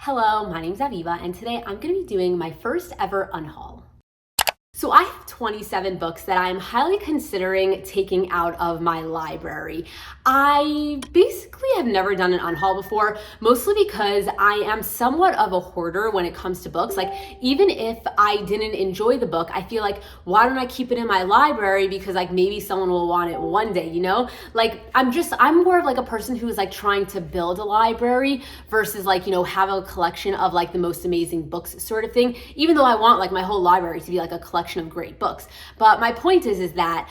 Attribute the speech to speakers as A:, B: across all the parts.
A: Hello, my name's Aviva, and today I'm going to be doing my first ever unhaul. So I have 27 books that I'm highly considering taking out of my library. I basically have never done an unhaul before, mostly because I am somewhat of a hoarder when it comes to books. Like, even if I didn't enjoy the book, I feel like, why don't I keep it in my library? Because like maybe someone will want it one day, you know? Like, I'm more of like a person who is like trying to build a library versus like, have a collection of like the most amazing books sort of thing. Even though I want like my whole library to be like a collection of great books. But my point is that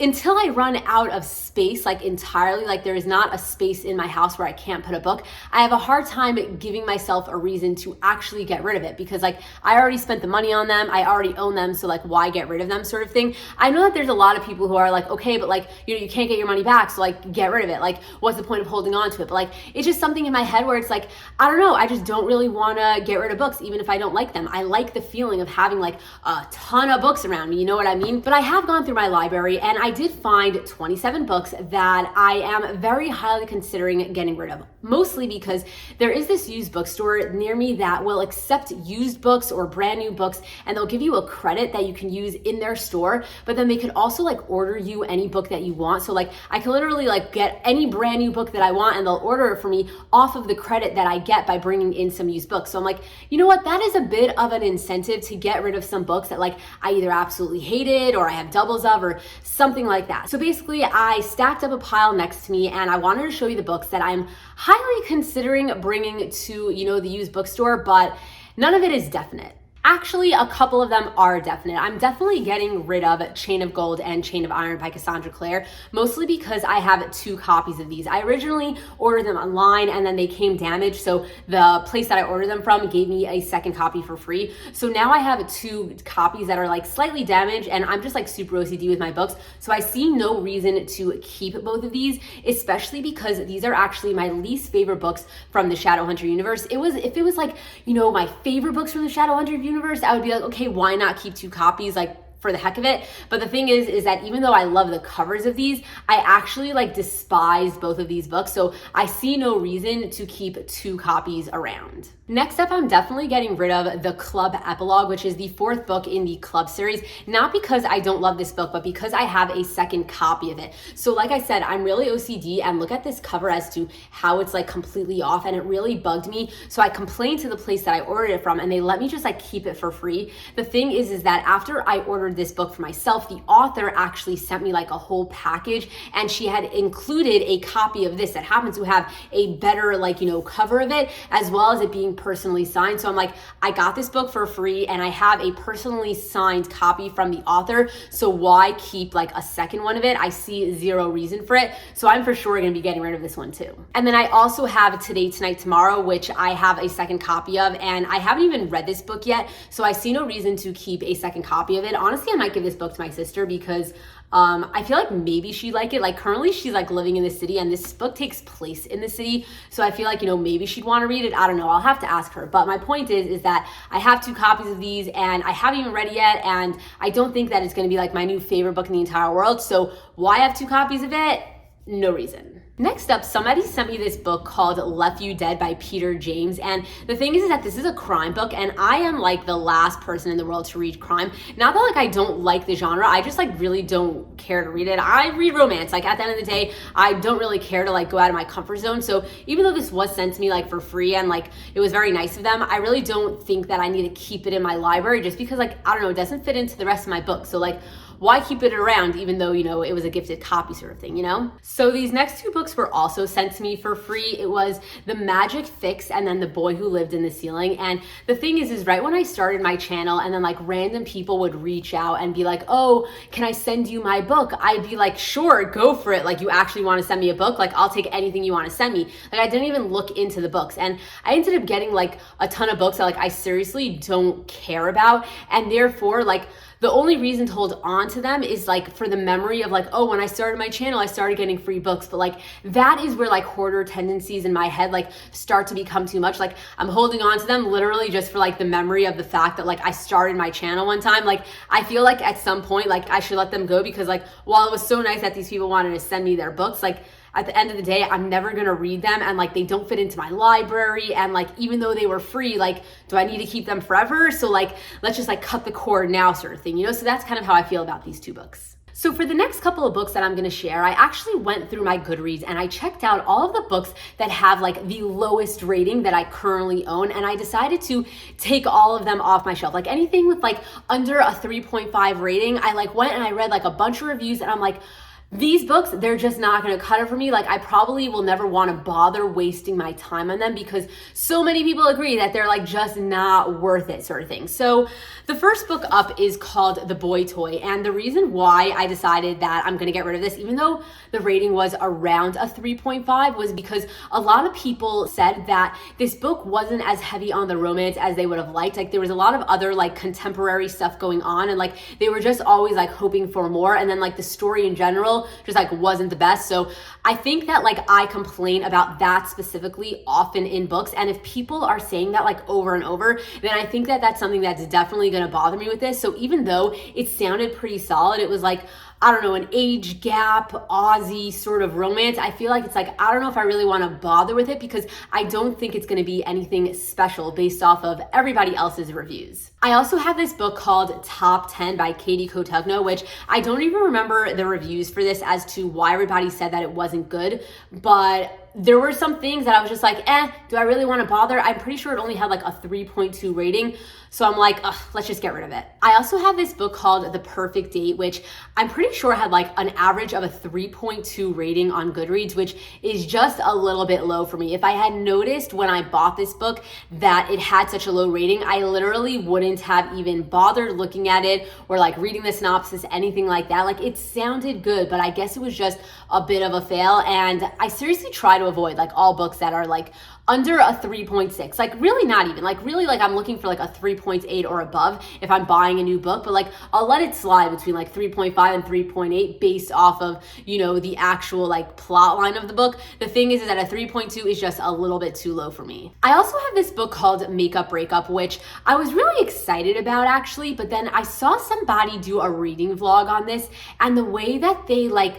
A: until I run out of space, like entirely, like there is not a space in my house where I can't put a book, I have a hard time giving myself a reason to actually get rid of it, because like I already spent the money on them, I already own them, so like why get rid of them sort of thing. I know that there's a lot of people who are like, okay, but like, you can't get your money back, so like get rid of it. Like, what's the point of holding on to it? But like, it's just something in my head where it's like, I don't know, I just don't really want to get rid of books, even if I don't like them. I like the feeling of having like a ton of books around me, you know what I mean? But I have gone through my library and I did find 27 books that I am very highly considering getting rid of, mostly because there is this used bookstore near me that will accept used books or brand new books, and they'll give you a credit that you can use in their store, but then they could also like order you any book that you want. So like I can literally like get any brand new book that I want and they'll order it for me off of the credit that I get by bringing in some used books. So I'm like, you know what, that is a bit of an incentive to get rid of some books that like I either absolutely hated or I have doubles of or something like that. So basically I stacked up a pile next to me and I wanted to show you the books that I'm highly considering bringing to, the used bookstore, but none of it is definite. Actually, a couple of them are definite. I'm definitely getting rid of Chain of Gold and Chain of Iron by Cassandra Clare, mostly because I have 2 copies of these. I originally ordered them online and then they came damaged, so the place that I ordered them from gave me a second copy for free. So now I have 2 copies that are like slightly damaged, and I'm just like super OCD with my books, so I see no reason to keep both of these, especially because these are actually my least favorite books from the Shadowhunter universe. If it was like, my favorite books from the Shadowhunter universe, I would be like, okay, why not keep 2 copies, like for the heck of it? But the thing is that even though I love the covers of these, I actually like despise both of these books, so I see no reason to keep 2 copies around. Next up, I'm definitely getting rid of The Club Epilogue, which is the 4th book in the Club series, not because I don't love this book, but because I have a second copy of it. So like I said, I'm really OCD, and look at this cover as to how it's like completely off, and it really bugged me. So I complained to the place that I ordered it from, and they let me just like keep it for free. The thing is that after I ordered this book for myself, the author actually sent me like a whole package, and she had included a copy of this that happens to have a better cover of it, as well as it being personally signed. So I'm like, I got this book for free and I have a personally signed copy from the author, so why keep like a second one of it? I see zero reason for it, so I'm for sure going to be getting rid of this one too. And then I also have Today, Tonight, Tomorrow, which I have a second copy of, and I haven't even read this book yet, so I see no reason to keep a second copy of it. Honestly, I might give this book to my sister because I feel like maybe she'd like it. Like currently she's like living in the city and this book takes place in the city. So I feel like, maybe she'd want to read it. I don't know. I'll have to ask her. But my point is that I have 2 copies of these and I haven't even read it yet. And I don't think that it's going to be like my new favorite book in the entire world. So why have 2 copies of it? No reason. Next up, somebody sent me this book called Left You Dead by Peter James, and the thing is that this is a crime book, and I am like the last person in the world to read crime. Not that like I don't like the genre, I just like really don't care to read it. I read romance. Like at the end of the day, I don't really care to like go out of my comfort zone. So even though this was sent to me like for free and like it was very nice of them, I really don't think that I need to keep it in my library just because like, I don't know, it doesn't fit into the rest of my books. So like, why keep it around even though, it was a gifted copy sort of thing, So these next 2 books were also sent to me for free. It was The Magic Fix and then The Boy Who Lived in the Ceiling. And the thing is right when I started my channel and then like random people would reach out and be like, oh, can I send you my book? I'd be like, sure, go for it. Like, you actually want to send me a book? Like, I'll take anything you want to send me. Like, I didn't even look into the books. And I ended up getting like a ton of books that like I seriously don't care about. And therefore, like, the only reason to hold on to them is like for the memory of like, oh, when I started my channel, I started getting free books. But like that is where like hoarder tendencies in my head like start to become too much. Like I'm holding on to them literally just for like the memory of the fact that like I started my channel one time. Like I feel like at some point like I should let them go because like while it was so nice that these people wanted to send me their books, like at the end of the day, I'm never gonna read them, and like they don't fit into my library, and like even though they were free, like do I need to keep them forever? So like let's just like cut the cord now sort of thing, you know? So that's kind of how I feel about these two books. So for the next couple of books that I'm gonna share, I actually went through my Goodreads and I checked out all of the books that have like the lowest rating that I currently own, and I decided to take all of them off my shelf. Like anything with like under a 3.5 rating, I like went and I read like a bunch of reviews, and I'm like, these books, they're just not gonna cut it for me. Like I probably will never wanna bother wasting my time on them because so many people agree that they're like just not worth it sort of thing. So the first book up is called The Boy Toy. And the reason why I decided that I'm gonna get rid of this, even though the rating was around a 3.5, was because a lot of people said that this book wasn't as heavy on the romance as they would have liked. Like there was a lot of other like contemporary stuff going on, and like they were just always like hoping for more. And then like the story in general just like wasn't the best. So I think that like I complain about that specifically often in books, and if people are saying that like over and over, then I think that that's something that's definitely gonna bother me with this. So even though it sounded pretty solid, it was like, I don't know, an age gap, Aussie sort of romance, I feel like it's like, I don't know if I really want to bother with it because I don't think it's going to be anything special based off of everybody else's reviews. I also have this book called Top 10 by Katie Cotugno, which I don't even remember the reviews for this as to why everybody said that it wasn't good, but there were some things that I was just like, do I really want to bother? I'm pretty sure it only had like a 3.2 rating. So I'm like, let's just get rid of it. I also have this book called The Perfect Date, which I'm pretty sure had like an average of a 3.2 rating on Goodreads, which is just a little bit low for me. If I had noticed when I bought this book that it had such a low rating, I literally wouldn't have even bothered looking at it or like reading the synopsis, anything like that. Like it sounded good, but I guess it was just a bit of a fail. And I seriously try to avoid like all books that are like under a 3.6, like really not even, like really like I'm looking for like a 3.8 or above if I'm buying a new book, but like I'll let it slide between like 3.5 and 3.8 based off of, you know, the actual like plot line of the book. The thing is that a 3.2 is just a little bit too low for me. I also have this book called Makeup Breakup, which I was really excited about actually, but then I saw somebody do a reading vlog on this, and the way that they like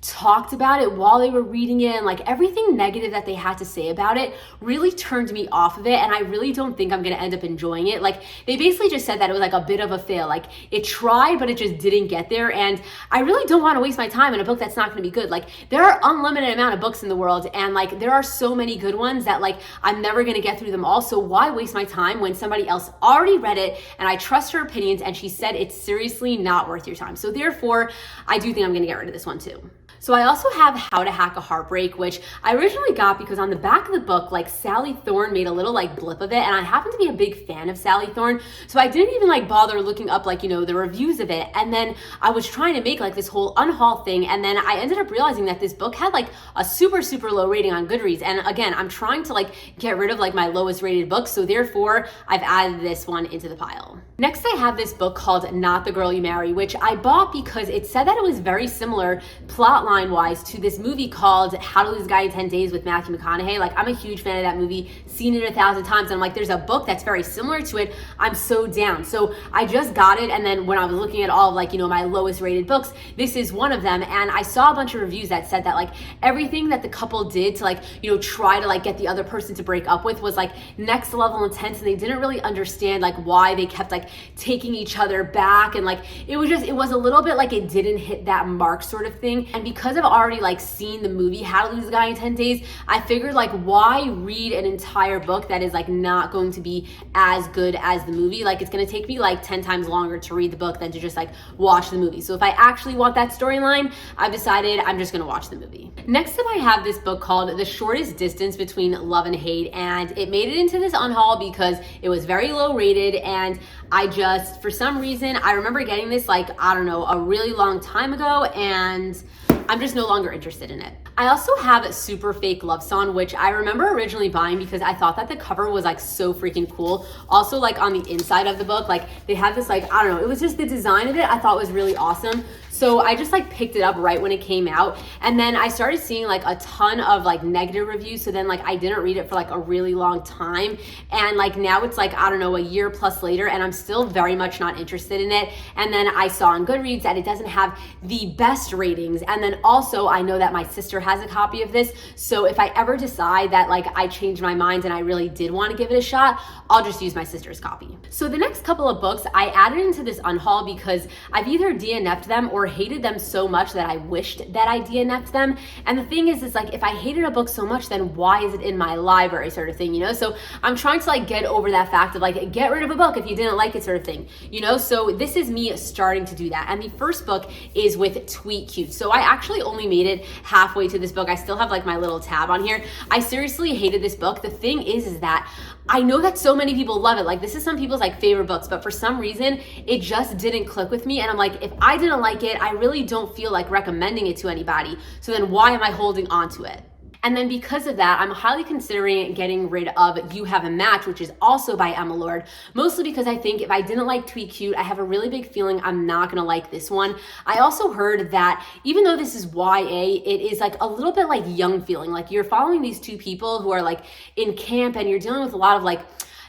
A: talked about it while they were reading it and like everything negative that they had to say about it really turned me off of it, and I really don't think I'm gonna end up enjoying it. Like they basically just said that it was like a bit of a fail, like it tried but it just didn't get there, and I really don't want to waste my time in a book that's not gonna be good. Like there are unlimited amount of books in the world, and like there are so many good ones that like I'm never gonna get through them all, so why waste my time when somebody else already read it and I trust her opinions and she said it's seriously not worth your time. So therefore I do think I'm gonna get rid of this one too. So I also have How to Hack a Heartbreak, which I originally got because on the back of the book, like Sally Thorne made a little like blip of it, and I happen to be a big fan of Sally Thorne, so I didn't even like bother looking up like, you know, the reviews of it. And then I was trying to make like this whole Unhaul thing, and then I ended up realizing that this book had like a super low rating on Goodreads. And again, I'm trying to like get rid of like my lowest rated books, so therefore I've added this one into the pile. Next, I have this book called Not the Girl You Marry, which I bought because it said that it was very similar plotline wise to this movie called How to Lose a Guy in 10 Days with Matthew McConaughey. Like I'm a huge fan of that movie, seen it 1,000 times, and I'm like, there's a book that's very similar to it, I'm so down. So I just got it, and then when I was looking at all of like, you know, my lowest rated books, this is one of them, and I saw a bunch of reviews that said that like everything that the couple did to like, you know, try to like get the other person to break up with was like next level intense, and they didn't really understand like why they kept like taking each other back, and like it was a little bit like it didn't hit that mark sort of thing. And because I've already like seen the movie How to Lose a Guy in 10 Days, I figured like why read an entire book that is like not going to be as good as the movie. Like it's gonna take me like 10 times longer to read the book than to just like watch the movie. So if I actually want that storyline, I've decided I'm just gonna watch the movie. Next up, I have this book called The Shortest Distance Between Love and Hate, and it made it into this unhaul because it was very low rated, and I just, for some reason, I remember getting this like, I don't know, a really long time ago, and I'm just no longer interested in it. I also have Super Fake Love Song, which I remember originally buying because I thought that the cover was like so freaking cool. Also like on the inside of the book, like they had this like, I don't know, it was just the design of it I thought was really awesome. So I just like picked it up right when it came out, and then I started seeing like a ton of like negative reviews. So then like I didn't read it for like a really long time, and like now it's like, I don't know, a year plus later, and I'm still very much not interested in it. And then I saw on GOODREADS that it doesn't have the best ratings, and then also I know that my sister has a copy of this, so if I ever decide that like I changed my mind and I really did want to give it a shot, I'll just use my sister's copy. So the next couple of books I added into this unhaul because I've either DNF'd them or hated them so much that I wished that I DNF'd them. And the thing is, it's like, if I hated a book so much, then why is it in my library, sort of thing, you know? So I'm trying to like get over that fact of like, get rid of a book if you didn't like it, sort of thing, you know? So this is me starting to do that. And the first book is with Tweet Cute. So I actually only made it halfway to this book. I still have like my little tab on here. I seriously hated this book. The thing is that I know that so many people love it. Like, this is some people's like favorite books, but for some reason it just didn't click with me. And I'm like, if I didn't like it, I really don't feel like recommending it to anybody. So then why am I holding on to it? And then because of that, I'm highly considering getting rid of You Have a Match, which is also by Emma Lord, mostly because I think if I didn't like Tweet Cute, I have a really big feeling I'm not gonna like this one. I also heard that even though this is YA, it is like a little bit like young feeling. Like, you're following these two people who are like in camp, and you're dealing with a lot of like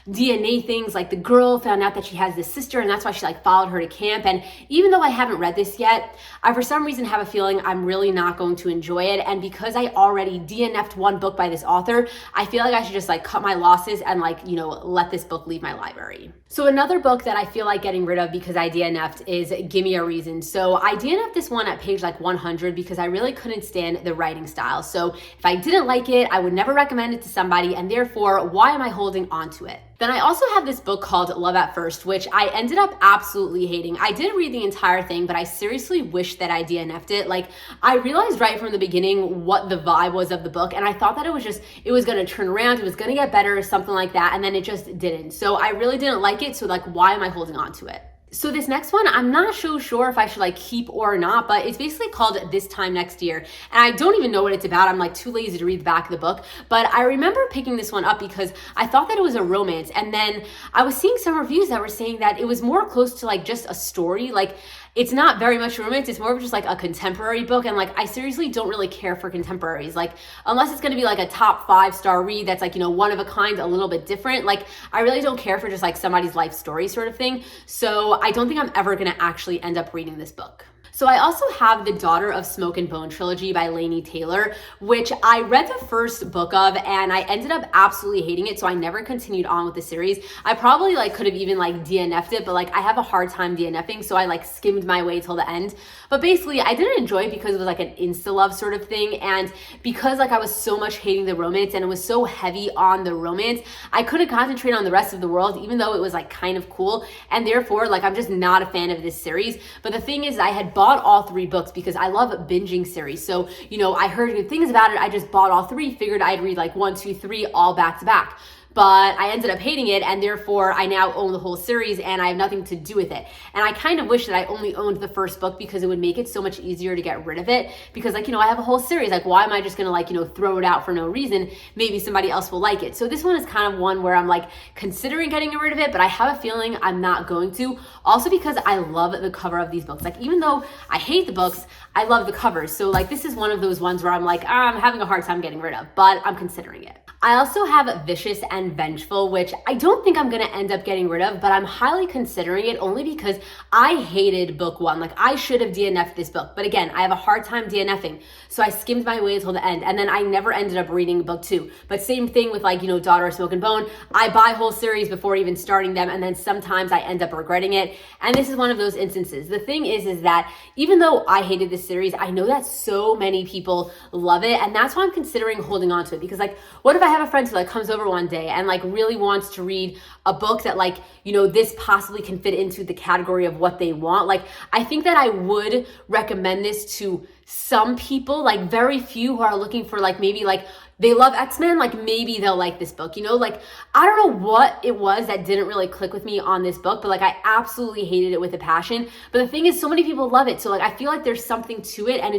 A: DNA things. Like, the girl found out that she has this sister, and that's why she like followed her to camp. And even though I haven't read this yet, I for some reason have a feeling I'm really not going to enjoy it. And because I already DNF'd one book by this author, I feel like I should just like cut my losses and like, you know, let this book leave my library. So another book that I feel like getting rid of because I DNF'd is Gimme a Reason. So I DNF'd this one at page like 100 because I really couldn't stand the writing style. So if I didn't like it, I would never recommend it to somebody, and therefore, why am I holding on to it? Then I also have this book called Love at First, which I ended up absolutely hating. I did read the entire thing, but I seriously wish that I DNF'd it. Like, I realized right from the beginning what the vibe was of the book, and I thought that it was gonna turn around, it was gonna get better, something like that, and then it just didn't. So I really didn't like it, so like, why am I holding on to it? So this next one, I'm not so sure if I should like keep or not, but it's basically called This Time Next Year. And I don't even know what it's about. I'm like too lazy to read the back of the book. But I remember picking this one up because I thought that it was a romance. And then I was seeing some reviews that were saying that it was more close to like just a story. Like, it's not very much romance. It's more of just like a contemporary book. And like, I seriously don't really care for contemporaries. Like, unless it's gonna be like a top 5-star read that's like, you know, one of a kind, a little bit different. Like, I really don't care for just like somebody's life story sort of thing. So I don't think I'm ever gonna actually end up reading this book. So I also have the Daughter of Smoke and Bone trilogy by Laini Taylor, which I read the first book of, and I ended up absolutely hating it, so I never continued on with the series. I probably like could have even like DNF'd it, but like I have a hard time DNFing, so I like skimmed my way till the end. But basically, I didn't enjoy it because it was like an insta-love sort of thing, and because like I was so much hating the romance and it was so heavy on the romance, I couldn't concentrate on the rest of the world, even though it was like kind of cool, and therefore like I'm just not a fan of this series. But the thing is, I had bought all 3 books because I love binging series. So, you know, I heard good things about it. I just bought all 3, figured I'd read like 1, 2, 3 all back to back. But I ended up hating it, and therefore I now own the whole series and I have nothing to do with it. And I kind of wish that I only owned the first book because it would make it so much easier to get rid of it. Because like, you know, I have a whole series. Like, why am I just gonna like, you know, throw it out for no reason? Maybe somebody else will like it. So this one is kind of one where I'm like considering getting rid of it, but I have a feeling I'm not going to. Also because I love the cover of these books. Like, even though I hate the books, I love the covers. So like, this is one of those ones where I'm like, I'm having a hard time getting rid of, but I'm considering it. I also have Vicious and Vengeful, which I don't think I'm gonna end up getting rid of, but I'm highly considering it only because I hated book 1. Like, I should have DNF'd this book, but again, I have a hard time DNFing, so I skimmed my way until the end, and then I never ended up reading book 2. But same thing with like, you know, Daughter of Smoke and Bone. I buy whole series before even starting them, and then sometimes I end up regretting it, and this is one of those instances. The thing is that even though I hated this series, I know that so many people love it, and that's why I'm considering holding on to it. Because like, what if I have a friend who like comes over one day and like really wants to read a book that like, you know, this possibly can fit into the category of what they want? Like, I think that I would recommend this to some people, like very few who are looking for like maybe like they love X-Men, like maybe they'll like this book, you know? Like, I don't know what it was that didn't really click with me on this book, but like I absolutely hated it with a passion. But the thing is, so many people love it. So like, I feel like there's something to it, and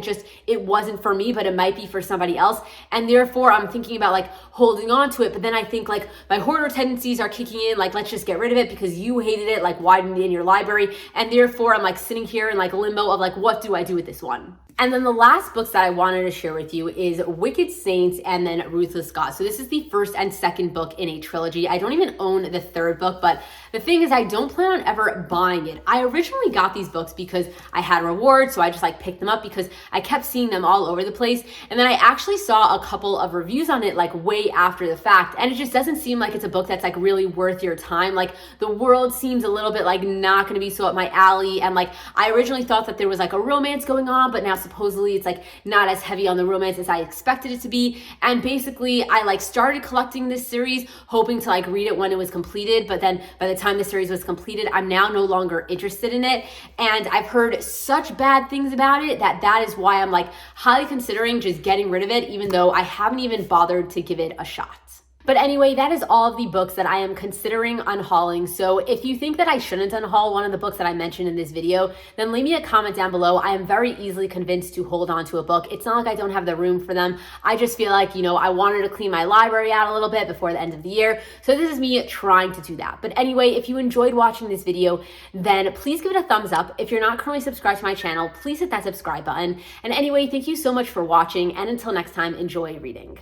A: it wasn't for me, but it might be for somebody else. And therefore I'm thinking about like holding on to it. But then I think like my hoarder tendencies are kicking in, like, let's just get rid of it because you hated it, like why didn't it in your library? And therefore I'm like sitting here in like limbo of like, what do I do with this one? And then the last books that I wanted to share with you is Wicked Saints and then Ruthless God. So this is the first and second book in a trilogy. I don't even own the third book, but the thing is I don't plan on ever buying it. I originally got these books because I had rewards, so I just like picked them up because I kept seeing them all over the place. And then I actually saw a couple of reviews on it like way after the fact, and it just doesn't seem like it's a book that's like really worth your time. Like the world seems a little bit like not gonna be so up my alley, and like I originally thought that there was like a romance going on, but now supposedly it's like not as heavy on the romance as I expected it to be. And basically I like started collecting this series hoping to like read it when it was completed, but then by the time the series was completed, I'm now no longer interested in it. And I've heard such bad things about it that is why I'm like highly considering just getting rid of it, even though I haven't even bothered to give it a shot. But anyway, that is all of the books that I am considering unhauling. So if you think that I shouldn't unhaul one of the books that I mentioned in this video, then leave me a comment down below. I am very easily convinced to hold on to a book. It's not like I don't have the room for them. I just feel like, you know, I wanted to clean my library out a little bit before the end of the year. So this is me trying to do that. But anyway, if you enjoyed watching this video, then please give it a thumbs up. If you're not currently subscribed to my channel, please hit that subscribe button. And anyway, thank you so much for watching. And until next time, enjoy reading.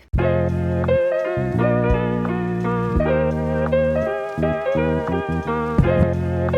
A: Thank you.